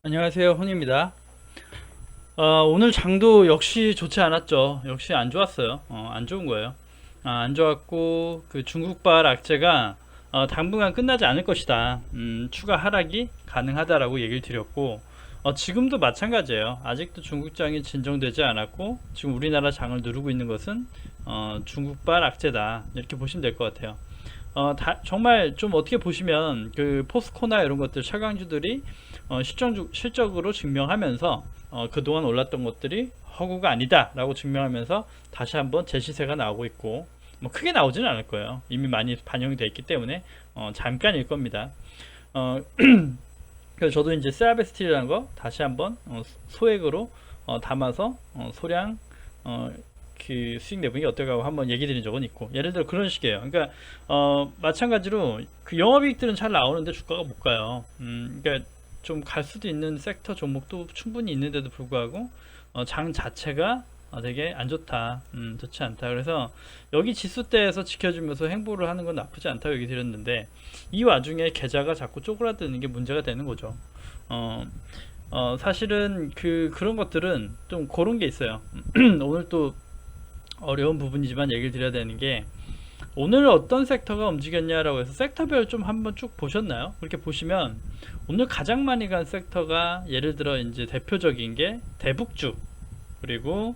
안녕하세요, 혼입니다. 오늘 장도 역시 좋지 않았죠. 역시 안 좋았어요. 안 좋은 거예요. 안 좋았고 그 중국발 악재가 당분간 끝나지 않을 것이다. 추가 하락이 가능하다라고 얘기를 드렸고, 지금도 마찬가지예요. 아직도 중국장이 진정되지 않았고 지금 우리나라 장을 누르고 있는 것은 중국발 악재다. 이렇게 보시면 될 것 같아요. 정말 좀 어떻게 보시면 그 포스코나 이런 것들 차강주들이 실적으로 증명하면서 그동안 올랐던 것들이 허구가 아니다 라고 증명하면서 다시 한번 재시세가 나오고 있고, 뭐 크게 나오지는 않을 거예요. 이미 많이 반영이 되어 있기 때문에 잠깐일 겁니다. 어, 그래서 저도 이제 세라베스틸이라는 거 다시 한번 소액으로 담아서 소량 그 수익 내분이 어떨까 한번 얘기 드린 적은 있고, 예를 들어 그런 식이에요. 그러니까 마찬가지로 그 영업이익들은 잘 나오는데 주가가 못 가요. 그러니까 좀 갈 수도 있는 섹터 종목도 충분히 있는데도 불구하고 장 자체가 되게 안 좋다, 좋지 않다. 그래서 여기 지수대에서 지켜주면서 행보를 하는 건 나쁘지 않다고 얘기 드렸는데, 이 와중에 계좌가 자꾸 쪼그라드는 게 문제가 되는 거죠. 사실은 그런 것들은 좀 그런 게 있어요. 오늘 또 어려운 부분이지만 얘기를 드려야 되는 게, 오늘 어떤 섹터가 움직였냐라고 해서 섹터별 좀 한번 쭉 보셨나요? 그렇게 보시면 오늘 가장 많이 간 섹터가, 예를 들어 이제 대표적인 게 대북주, 그리고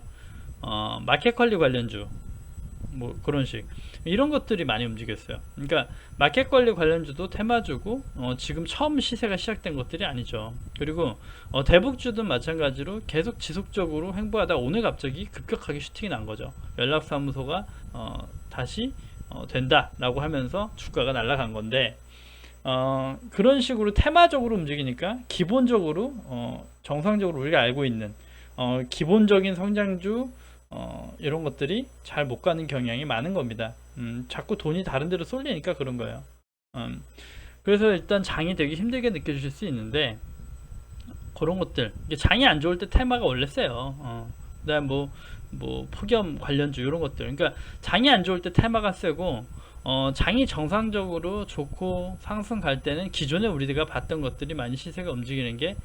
마켓 관리 관련주, 뭐 그런 식, 이런 것들이 많이 움직였어요. 그러니까 마켓 관리 관련주도 테마주고 지금 처음 시세가 시작된 것들이 아니죠. 그리고 대북주도 마찬가지로 계속 지속적으로 횡보하다 오늘 갑자기 급격하게 슈팅이 난 거죠. 연락사무소가 다시 된다라고 하면서 주가가 날아간 건데, 그런 식으로 테마적으로 움직이니까 기본적으로 정상적으로 우리가 알고 있는 기본적인 성장주 이런 것들이 잘 못 가는 경향이 많은 겁니다. 자꾸 돈이 다른 데로 쏠리니까 그런 거예요. 그래서 일단 장이 되게 힘들게 느껴지실 수 있는데, 그런 것들, 이게 장이 안 좋을 때 테마가 원래 세요. 그다음 뭐 폭염 관련주 이런 것들. 그러니까 장이 안 좋을 때 테마가 세고, 장이 정상적으로 좋고 상승 갈 때는 기존에 우리가 봤던 것들이 많이 시세가 움직이는 게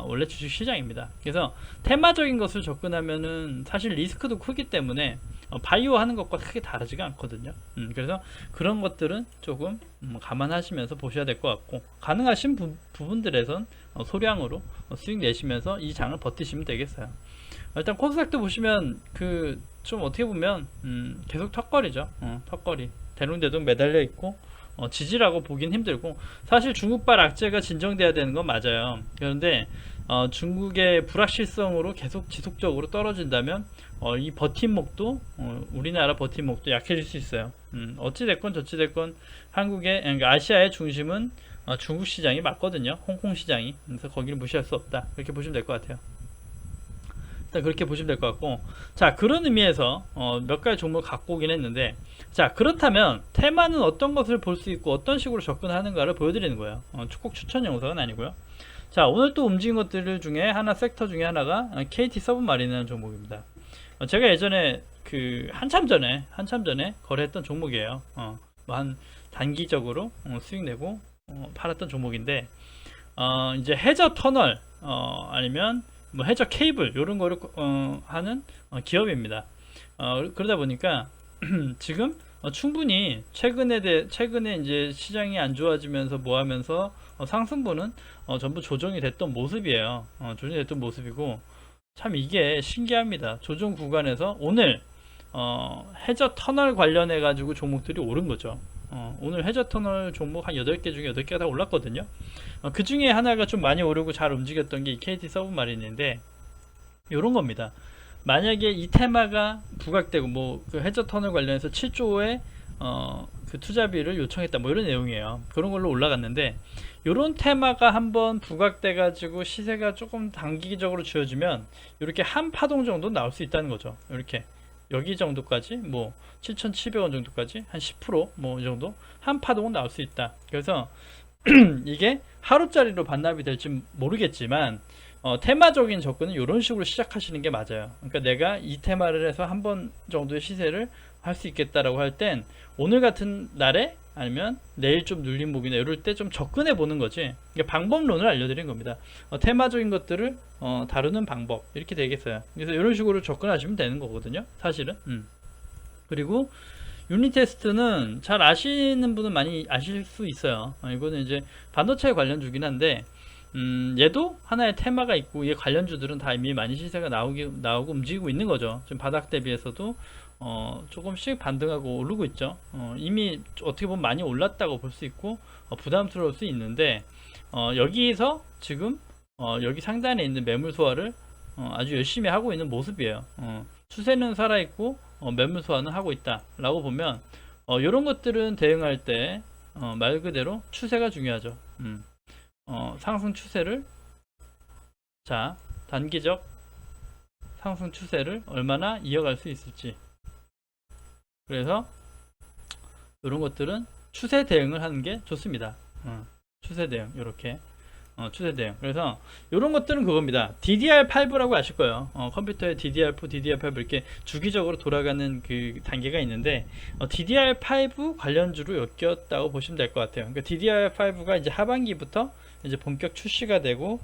원래 주식 시장입니다. 그래서 테마적인 것을 접근하면은 사실 리스크도 크기 때문에 바이오 하는 것과 크게 다르지가 않거든요. 그래서 그런 것들은 조금 감안하시면서 보셔야 될 것 같고, 가능하신 부분들에선 소량으로 수익 내시면서 이 장을 버티시면 되겠어요. 일단 코스닥도 보시면 그 좀 어떻게 보면 계속 턱걸이죠. 턱걸이 대롱대롱 매달려 있고, 지지라고 보긴 힘들고, 사실 중국발 악재가 진정돼야 되는 건 맞아요. 그런데 중국의 불확실성으로 계속 지속적으로 떨어진다면 이 버팀목도 우리나라 버팀목도 약해질 수 있어요. 어찌됐건 저찌됐건 한국의, 그러니까 아시아의 중심은 중국 시장이 맞거든요. 홍콩 시장이. 그래서 거기를 무시할 수 없다, 이렇게 보시면 될 것 같아요. 그렇게 보시면 될 것 같고, 자, 그런 의미에서 몇 가지 종목을 갖고 오긴 했는데, 자, 그렇다면 테마는 어떤 것을 볼 수 있고 어떤 식으로 접근하는가를 보여드리는 거예요. 꼭 추천 영상은 아니고요. 자, 오늘 또 움직인 것들 중에 하나, 섹터 중에 하나가 KT 서브마린이라는 종목입니다. 제가 예전에 그 한참 전에 거래했던 종목이에요. 뭐한 단기적으로 수익 내고 팔았던 종목인데, 이제 해저 터널 아니면 뭐 해저 케이블 이런 거를 하는 기업입니다. 그러다 보니까 지금 충분히 최근에 이제 시장이 안 좋아지면서 뭐 하면서 상승분은 전부 조정이 됐던 모습이에요. 조정이 됐던 모습이고, 참 이게 신기합니다. 조정 구간에서 오늘 해저 터널 관련해 가지고 종목들이 오른 거죠. 오늘 해저 터널 종목 한 8개 중에 8개가 다 올랐거든요. 그 중에 하나가 좀 많이 오르고 잘 움직였던 게 이 KT 서브마린인데, 요런 겁니다. 만약에 이 테마가 부각되고 뭐 그 해저 터널 관련해서 7조의 그 투자비를 요청했다, 뭐 이런 내용이에요. 그런 걸로 올라갔는데, 요런 테마가 한번 부각돼 가지고 시세가 조금 단기적으로 쥐어지면 이렇게 한 파동 정도 나올 수 있다는 거죠. 이렇게 여기 정도까지, 뭐 7,700원 정도까지 한 10%뭐 이 정도 한 파동은 나올 수 있다. 그래서 이게 하루짜리로 반납이 될지 모르겠지만 테마적인 접근은 이런 식으로 시작하시는 게 맞아요. 그러니까 내가 이 테마를 해서 한 번 정도의 시세를 할 수 있겠다라고 할 땐 오늘 같은 날에 아니면 내일 좀 눌린 목이나 이럴 때 좀 접근해 보는 거지. 그러니까 방법론을 알려드린 겁니다. 테마적인 것들을 다루는 방법 이렇게 되겠어요. 그래서 이런 식으로 접근하시면 되는 거거든요, 사실은. 그리고 유닛 테스트는 잘 아시는 분은 많이 아실 수 있어요. 이거는 이제 반도체 관련주긴 한데 얘도 하나의 테마가 있고 얘 관련주들은 다 이미 많이 시세가 나오고 움직이고 있는 거죠. 지금 바닥 대비해서도 조금씩 반등하고 오르고 있죠. 이미 어떻게 보면 많이 올랐다고 볼 수 있고 부담스러울 수 있는데 여기에서 지금 여기 상단에 있는 매물 소화를 아주 열심히 하고 있는 모습이에요. 추세는 살아있고 매물 소화는 하고 있다 라고 보면 이런 것들은 대응할 때 말 그대로 추세가 중요하죠. 상승 추세를 자 단기적 상승 추세를 얼마나 이어갈 수 있을지, 그래서 이런 것들은 추세 대응을 하는 게 좋습니다. 추세 대응 이렇게 추세 대응. 그래서 이런 것들은 그겁니다. DDR5라고 아실 거예요. 컴퓨터에 DDR4, DDR5 이렇게 주기적으로 돌아가는 그 단계가 있는데 DDR5 관련주로 엮였다고 보시면 될 것 같아요. 그러니까 DDR5가 이제 하반기부터 이제 본격 출시가 되고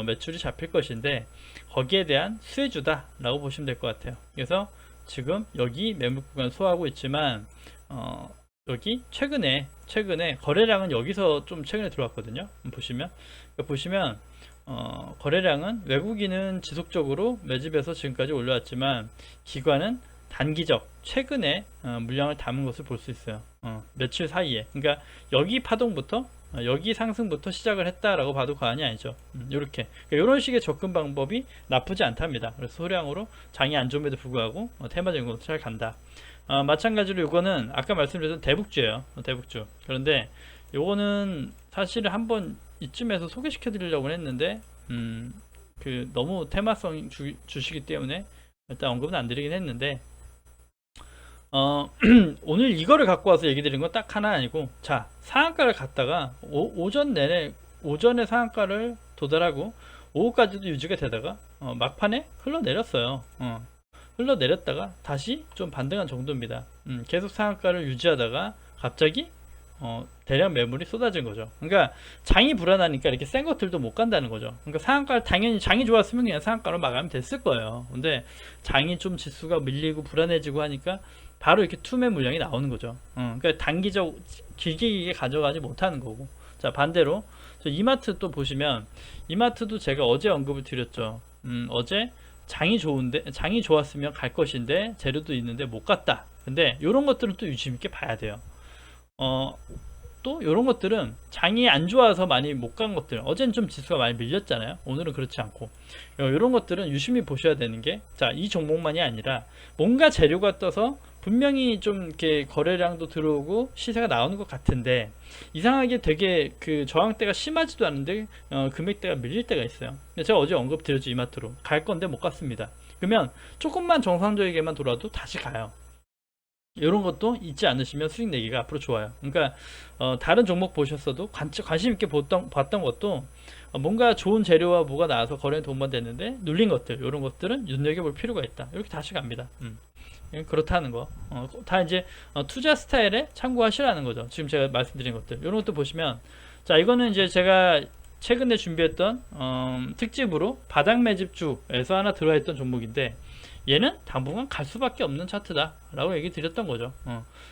매출이 잡힐 것인데 거기에 대한 수혜주다라고 보시면 될 것 같아요. 그래서 지금 여기 매물 구간 소화하고 있지만 여기 최근에 거래량은 여기서 좀 최근에 들어왔거든요. 보시면 거래량은 외국인은 지속적으로 매집해서 지금까지 올라왔지만 기관은 단기적 최근에 물량을 담은 것을 볼 수 있어요. 며칠 사이에. 그러니까 여기 파동부터 여기 상승부터 시작을 했다라고 봐도 과언이 아니죠. 이렇게 이런 식의 접근 방법이 나쁘지 않답니다. 그래서 소량으로 장이 안 좋음에도 불구하고 테마적인 것도 잘 간다. 마찬가지로 이거는 아까 말씀드렸던 대북주예요. 대북주. 그런데 요거는 사실은 한번 이쯤에서 소개시켜 드리려고 했는데 그 너무 테마성 주시기 때문에 일단 언급은 안 드리긴 했는데 오늘 이거를 갖고 와서 얘기 드린 건 딱 하나 아니고, 자 상한가를 갔다가 오전 내내 오전에 상한가를 도달하고 오후까지도 유지가 되다가 막판에 흘러내렸어요. 흘러내렸다가 다시 좀 반등한 정도입니다. 계속 상한가를 유지하다가 갑자기 대량 매물이 쏟아진 거죠. 그러니까 장이 불안하니까 이렇게 센 것들도 못 간다는 거죠. 그러니까 상한가 당연히 장이 좋았으면 그냥 상한가로 마감이 됐을 거예요. 근데 장이 좀 지수가 밀리고 불안해지고 하니까 바로 이렇게 투매 물량이 나오는 거죠. 그러니까 단기적 길게 가져가지 못하는 거고. 자 반대로 이마트 또 보시면 이마트도 제가 어제 언급을 드렸죠. 어제 장이 좋았으면 갈 것인데 재료도 있는데 못 갔다. 근데 이런 것들은 또 유심 있게 봐야 돼요. 또 이런 것들은 장이 안 좋아서 많이 못 간 것들, 어제는 좀 지수가 많이 밀렸잖아요. 오늘은 그렇지 않고 이런 것들은 유심히 보셔야 되는 게, 자 이 종목만이 아니라 뭔가 재료가 떠서 분명히 좀 이렇게 거래량도 들어오고 시세가 나오는 것 같은데 이상하게 되게 그 저항대가 심하지도 않은데 금액대가 밀릴 때가 있어요. 제가 어제 언급드렸죠. 이마트로 갈 건데 못 갔습니다. 그러면 조금만 정상적이게만 돌아도 다시 가요. 이런 것도 잊지 않으시면 수익 내기가 앞으로 좋아요. 그러니까 다른 종목 보셨어도 관심 있게 봤던 것도 뭔가 좋은 재료와 뭐가 나와서 거래에 도움만 됐는데 눌린 것들, 이런 것들은 눈여겨볼 필요가 있다. 이렇게 다시 갑니다. 그렇다는 거. 다 이제 투자 스타일에 참고하시라는 거죠. 지금 제가 말씀드린 것들, 이런 것도 보시면, 자 이거는 이제 제가 최근에 준비했던 특집으로 바닥 매집주에서 하나 들어있던 종목인데, 얘는 당분간 갈 수밖에 없는 차트다 라고 얘기 드렸던 거죠.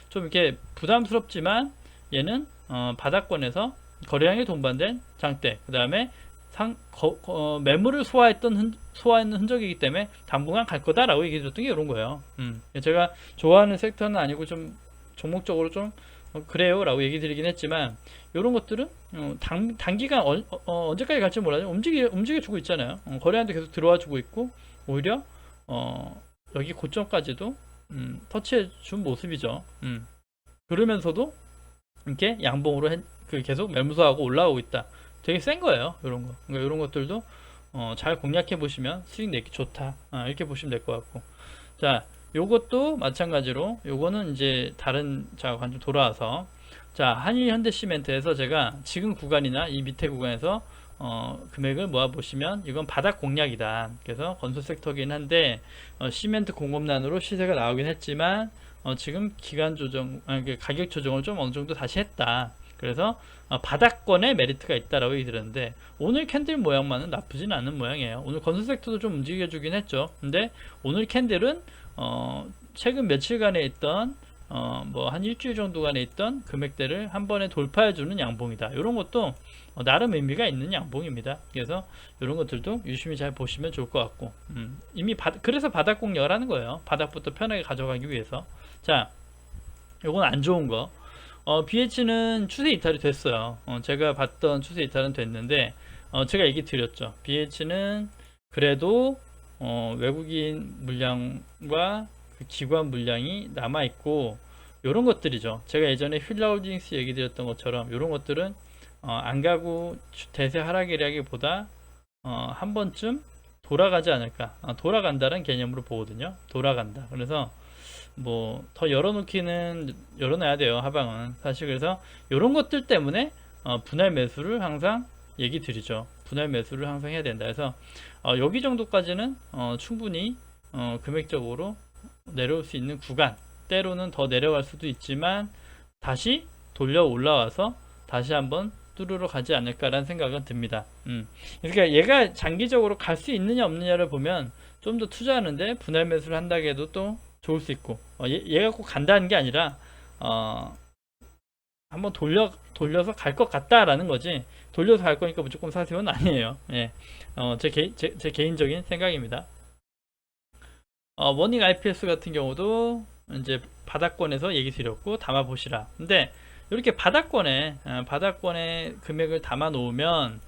좀 이렇게 부담스럽지만 얘는 바닥권에서 거래량이 동반된 장대, 그 다음에 매물을 소화하는 흔적이기 때문에 당분간 갈 거다 라고 얘기 드렸던 게 이런 거예요. 제가 좋아하는 섹터는 아니고 좀 종목적으로 좀 그래요 라고 얘기 드리긴 했지만, 이런 것들은 단기간 언제까지 갈지 몰라요. 움직여 주고 있잖아요. 거래량도 계속 들어와 주고 있고, 오히려 여기 고점까지도 터치해 준 모습이죠. 그러면서도 이렇게 양봉으로 계속 매무서하고 올라오고 있다. 되게 센 거예요. 이런 거. 그러니까 이런 것들도 잘 공략해 보시면 수익 내기 좋다. 이렇게 보시면 될 것 같고. 자, 요것도 마찬가지로, 요거는 이제 다른 자관 좀 돌아와서, 자 한일 현대시멘트에서 제가 지금 구간이나 이 밑에 구간에서 금액을 모아 보시면 이건 바닥 공략이다. 그래서 건설 섹터긴 한데 시멘트 공업난으로 시세가 나오긴 했지만 지금 기간 조정, 가격 조정을 좀 어느 정도 다시 했다. 그래서 바닥권에 메리트가 있다라고 얘기 들었는데, 오늘 캔들 모양만은 나쁘진 않은 모양이에요. 오늘 건설 섹터도 좀 움직여주긴 했죠. 근데 오늘 캔들은 최근 며칠간에 있던 뭐 한 일주일 정도간에 있던 금액대를 한 번에 돌파해주는 양봉이다. 이런 것도 나름 의미가 있는 양봉입니다. 그래서 이런 것들도 유심히 잘 보시면 좋을 것 같고, 이미 그래서 바닥 공략을 하는 거예요. 바닥부터 편하게 가져가기 위해서. 자, 요건 안 좋은 거. BH는 추세 이탈이 됐어요. 제가 봤던 추세 이탈은 됐는데, 제가 얘기 드렸죠. BH는 그래도 외국인 물량과 그 기관 물량이 남아 있고, 요런 것들이죠. 제가 예전에 휠라홀딩스 얘기 드렸던 것처럼 요런 것들은 안 가고 대세 하락이라기보다 한 번쯤 돌아가지 않을까. 돌아간다는 개념으로 보거든요. 돌아간다. 그래서 뭐 더 열어놔야 돼요. 하방은 사실. 그래서 이런 것들 때문에 분할 매수를 항상 얘기 드리죠. 분할 매수를 항상 해야 된다. 그래서 여기 정도까지는 충분히 금액적으로 내려올 수 있는 구간, 때로는 더 내려갈 수도 있지만 다시 돌려 올라와서 다시 한번 뚜르러 가지 않을까라는 생각은 듭니다. 그러니까 얘가 장기적으로 갈 수 있느냐 없느냐를 보면 좀 더 투자하는데 분할 매수를 한다고 해도 또 좋을 수 있고, 얘가 꼭 간다는 게 아니라 한번 돌려서 갈 것 같다라는 거지, 돌려서 갈 거니까 무조건 사세요는 아니에요. 예. 제 개인적인 생각입니다. 워닝 IPS 같은 경우도 이제 바닥권에서 얘기 드렸고 담아 보시라. 근데 이렇게 바닥권에 금액을 담아 놓으면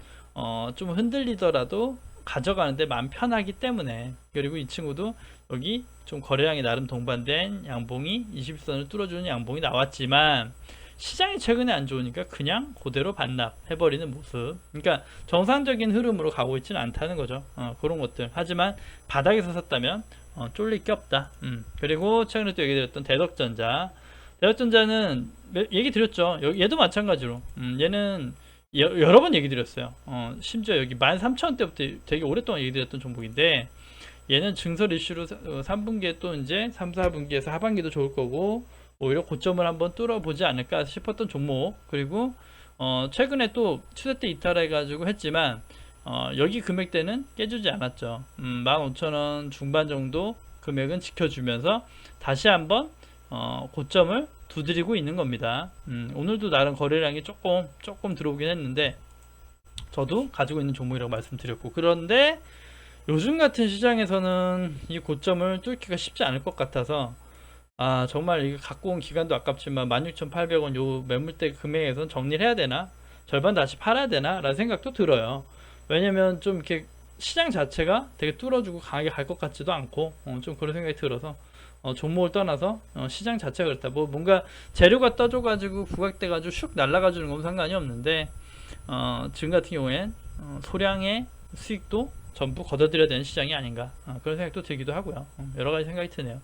좀 흔들리더라도 가져가는데 마음 편하기 때문에, 그리고 이 친구도 여기 좀 거래량이 나름 동반된 양봉이 20선을 뚫어주는 양봉이 나왔지만 시장이 최근에 안 좋으니까 그냥 그대로 반납해버리는 모습. 그러니까 정상적인 흐름으로 가고 있지는 않다는 거죠. 그런 것들. 하지만 바닥에서 샀다면 쫄릴 게 없다. 그리고 최근에 또 얘기 드렸던 대덕전자는 얘기 드렸죠. 얘도 마찬가지로 얘는 여러 번 얘기 드렸어요. 심지어 여기 13,000원대부터 되게 오랫동안 얘기 드렸던 종목인데, 얘는 증설 이슈로 3분기에 또 이제 3, 4분기에서 하반기도 좋을 거고 오히려 고점을 한번 뚫어보지 않을까 싶었던 종목. 그리고 최근에 또 추세 때 이탈해 가지고 했지만 여기 금액대는 깨주지 않았죠. 15,000원 중반 정도 금액은 지켜주면서 다시 한번 고점을 두드리고 있는 겁니다. 오늘도 나름 거래량이 조금 들어오긴 했는데 저도 가지고 있는 종목이라고 말씀드렸고, 그런데 요즘 같은 시장에서는 이 고점을 뚫기가 쉽지 않을 것 같아서 정말 이거 갖고 온 기간도 아깝지만 16,800원 요 매물대 금액에선 정리를 해야 되나, 절반 다시 팔아야 되나 라는 생각도 들어요. 왜냐면 좀 이렇게 시장 자체가 되게 뚫어주고 강하게 갈 것 같지도 않고 좀 그런 생각이 들어서 종목을 떠나서 시장 자체가 그렇다. 뭐 뭔가 재료가 떠줘가지고 부각돼가지고 슉 날아가주는 건 상관이 없는데 지금 같은 경우엔 소량의 수익도 전부 걷어들여야 되는 시장이 아닌가, 그런 생각도 들기도 하고요. 여러 가지 생각이 드네요.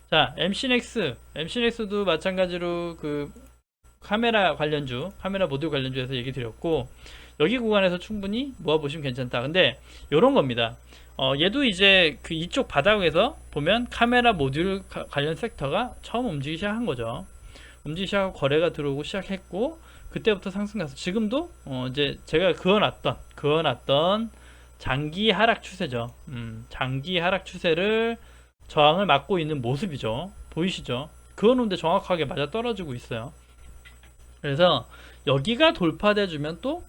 자, MC넥스도 마찬가지로 그 카메라 모듈 관련주에서 얘기 드렸고, 여기 구간에서 충분히 모아보시면 괜찮다. 근데 요런 겁니다. 얘도 이제 그 이쪽 바닥에서 보면 카메라 모듈 관련 섹터가 처음 움직이기 시작한 거죠. 움직이기 시작하고 거래가 들어오고 시작했고, 그때부터 상승 가서 지금도 이제 제가 그어놨던 장기 하락 추세죠. 장기 하락 추세를 저항을 막고 있는 모습이죠. 보이시죠? 그어놓은데 정확하게 맞아 떨어지고 있어요. 그래서 여기가 돌파돼 주면 또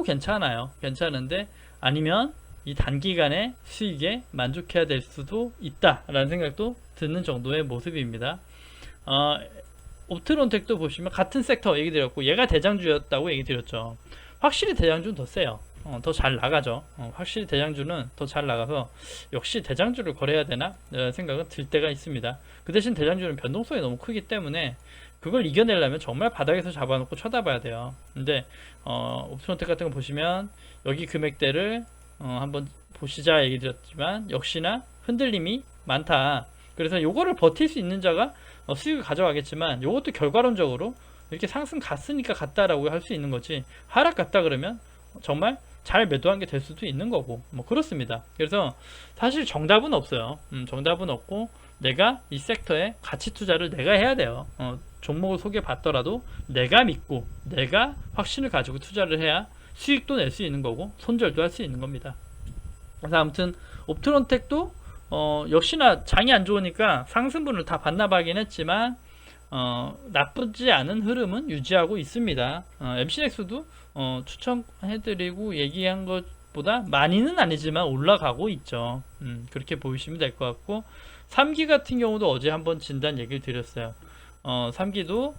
괜찮아요. 괜찮은데, 아니면 이 단기간의 수익에 만족해야 될 수도 있다라는 생각도 드는 정도의 모습입니다. 옵트론텍도 보시면 같은 섹터 얘기 드렸고, 얘가 대장주였다고 얘기 드렸죠. 확실히 대장주는 더 세요. 더 잘 나가죠. 확실히 대장주는 더 잘 나가서 역시 대장주를 거래해야 되나 라는 생각은 들 때가 있습니다. 그 대신 대장주는 변동성이 너무 크기 때문에 그걸 이겨내려면 정말 바닥에서 잡아놓고 쳐다봐야 돼요. 근데 옵트론텍 같은 거 보시면 여기 금액대를 한번 보시자 얘기 드렸지만 역시나 흔들림이 많다. 그래서 요거를 버틸 수 있는 자가 수익을 가져가겠지만, 요것도 결과론적으로 이렇게 상승 갔으니까 갔다라고 할 수 있는 거지, 하락 갔다 그러면 정말 잘 매도한 게 될 수도 있는 거고, 뭐 그렇습니다. 그래서 사실 정답은 없어요. 정답은 없고, 내가 이 섹터에 가치 투자를 내가 해야 돼요. 종목을 소개받더라도 내가 믿고 내가 확신을 가지고 투자를 해야 수익도 낼 수 있는 거고 손절도 할 수 있는 겁니다. 그래서 아무튼 옵트론텍도 역시나 장이 안 좋으니까 상승분을 다 반납하긴 했지만 나쁘지 않은 흐름은 유지하고 있습니다. MCX도 추천해드리고 얘기한 것보다 많이는 아니지만 올라가고 있죠. 그렇게 보시면 될 것 같고 3기 같은 경우도 어제 한번 진단 얘기를 드렸어요. 3기도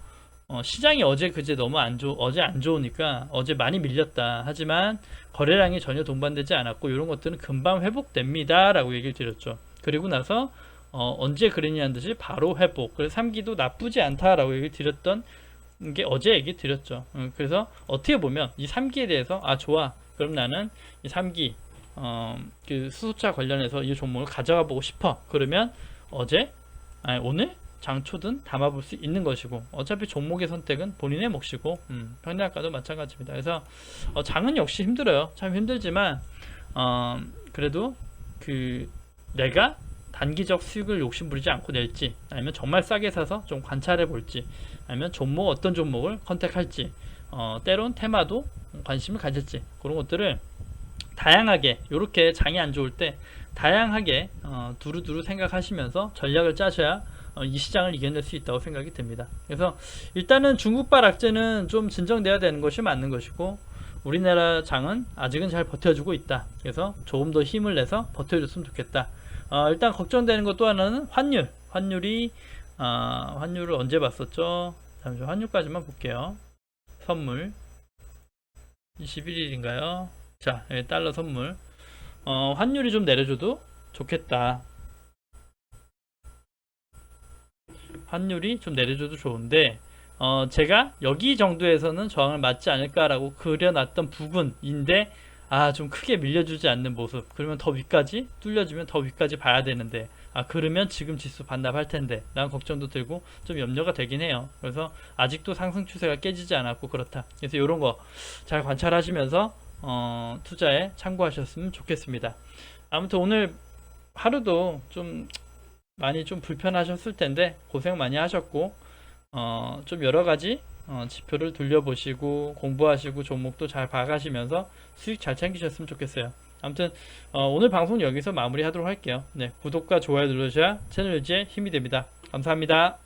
시장이 어제 그제 너무 어제 안 좋으니까 어제 많이 밀렸다. 하지만 거래량이 전혀 동반되지 않았고 이런 것들은 금방 회복됩니다 라고 얘기를 드렸죠. 그리고 나서 언제 그랬냐는 듯이 바로 회복. 그래서 3기도 나쁘지 않다라고 얘기를 드렸던 게 어제 얘기 드렸죠. 그래서 어떻게 보면 이 3기에 대해서 좋아. 그럼 나는 이 3기 그 수소차 관련해서 이 종목을 가져가 보고 싶어. 그러면 오늘 장초든 담아볼 수 있는 것이고 어차피 종목의 선택은 본인의 몫이고 평량가도 마찬가지입니다. 그래서 장은 역시 힘들어요. 참 힘들지만 그래도 내가 단기적 수익을 욕심부리지 않고 낼지 아니면 정말 싸게 사서 좀 관찰해 볼지 아니면 어떤 종목을 컨택할지 때론 테마도 관심을 가질지 그런 것들을 다양하게 이렇게 장이 안 좋을 때 다양하게 두루두루 생각하시면서 전략을 짜셔야 이 시장을 이겨낼 수 있다고 생각이 듭니다. 그래서 일단은 중국발 악재는 좀 진정돼야 되는 것이 맞는 것이고 우리나라 장은 아직은 잘 버텨주고 있다. 그래서 조금 더 힘을 내서 버텨줬으면 좋겠다. 일단 걱정되는 것 또 하나는 환율을 언제 봤었죠? 잠시만 환율까지만 볼게요. 선물 21일인가요? 자, 달러 선물 환율이 좀 내려줘도 좋겠다. 환율이 좀 내려줘도 좋은데 제가 여기 정도에서는 저항을 맞지 않을까라고 그려놨던 부분인데 좀 크게 밀려주지 않는 모습. 그러면 더 위까지 뚫려주면 더 위까지 봐야 되는데 그러면 지금 지수 반납할 텐데 라는 걱정도 들고 좀 염려가 되긴 해요. 그래서 아직도 상승 추세가 깨지지 않았고 그렇다. 그래서 이런 거 잘 관찰하시면서 투자에 참고하셨으면 좋겠습니다. 아무튼 오늘 하루도 좀 많이 좀 불편하셨을 텐데 고생 많이 하셨고 좀 여러가지 지표를 돌려보시고 공부하시고 종목도 잘 봐가시면서 수익 잘 챙기셨으면 좋겠어요. 아무튼 오늘 방송 여기서 마무리하도록 할게요. 네, 구독과 좋아요 눌러주셔야 채널 유지에 힘이 됩니다. 감사합니다.